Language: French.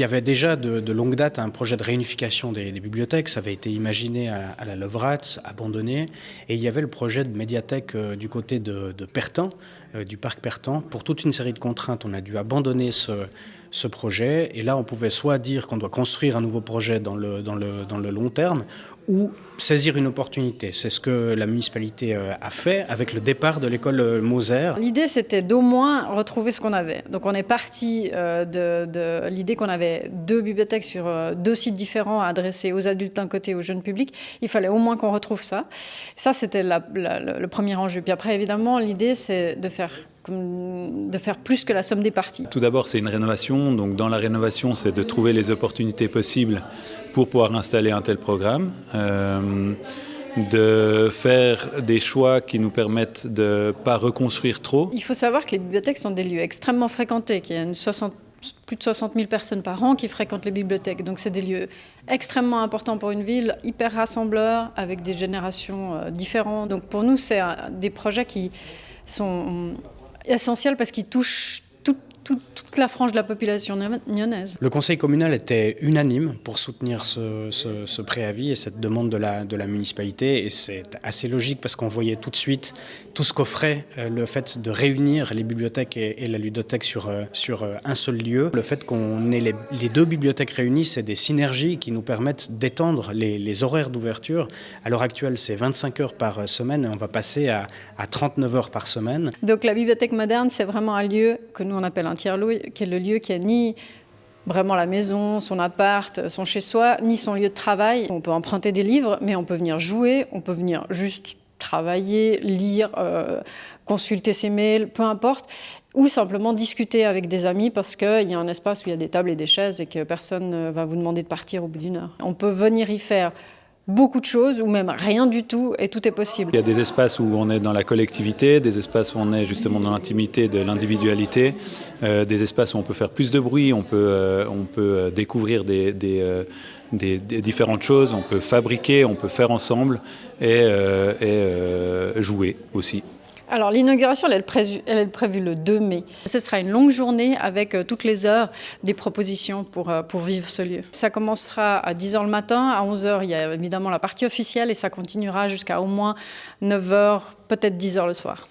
Il y avait déjà de longue date un projet de réunification des bibliothèques. Ça avait été imaginé à la Levrate, abandonné. Et il y avait le projet de médiathèque du côté de Pertan, du parc Pertan. Pour toute une série de contraintes, on a dû abandonner ce projet. Et là, on pouvait soit dire qu'on doit construire un nouveau projet dans le long terme, ou saisir une opportunité. C'est ce que la municipalité a fait avec le départ de l'école Moser. L'idée, c'était d'au moins retrouver ce qu'on avait. Donc on est parti de l'idée qu'on avait 2 bibliothèques sur 2 sites différents adressés aux adultes d'un côté et au jeune public. Il fallait au moins qu'on retrouve ça. Ça, c'était le premier enjeu. Puis après, évidemment, l'idée, c'est de faire plus que la somme des parties. Tout d'abord, c'est une rénovation. Donc, dans la rénovation, c'est de trouver les opportunités possibles pour pouvoir installer un tel programme. De faire des choix qui nous permettent de ne pas reconstruire trop. Il faut savoir que les bibliothèques sont des lieux extrêmement fréquentés, qu'il y a plus de 60 000 personnes par an qui fréquentent les bibliothèques. Donc c'est des lieux extrêmement importants pour une ville, hyper rassembleurs, avec des générations différentes. Donc pour nous, c'est des projets qui sont essentiels parce qu'ils touchent toute la frange de la population nyonnaise. Le conseil communal était unanime pour soutenir ce préavis et cette demande de la municipalité. Et c'est assez logique parce qu'on voyait tout de suite tout ce qu'offrait le fait de réunir les bibliothèques et la ludothèque sur un seul lieu. Le fait qu'on ait les 2 bibliothèques réunies, c'est des synergies qui nous permettent d'étendre les horaires d'ouverture. À l'heure actuelle, c'est 25 heures par semaine et on va passer à 39 heures par semaine. Donc la bibliothèque moderne, c'est vraiment un lieu que nous on appelle un tiers-lieu, qui est le lieu qui a ni vraiment la maison, son appart, son chez-soi, ni son lieu de travail. On peut emprunter des livres, mais on peut venir jouer, on peut venir juste travailler, lire, consulter ses mails, peu importe, ou simplement discuter avec des amis parce qu'il y a un espace où il y a des tables et des chaises et que personne ne va vous demander de partir au bout d'une heure. On peut venir y faire beaucoup de choses ou même rien du tout et tout est possible. Il y a des espaces où on est dans la collectivité, des espaces où on est justement dans l'intimité de l'individualité, des espaces où on peut faire plus de bruit, on peut découvrir des différentes choses, on peut fabriquer, on peut faire ensemble et jouer aussi. Alors l'inauguration, elle est prévue le 2 mai. Ce sera une longue journée avec toutes les heures des propositions pour vivre ce lieu. Ça commencera à 10h le matin, à 11h il y a évidemment la partie officielle et ça continuera jusqu'à au moins 9h, peut-être 10h le soir.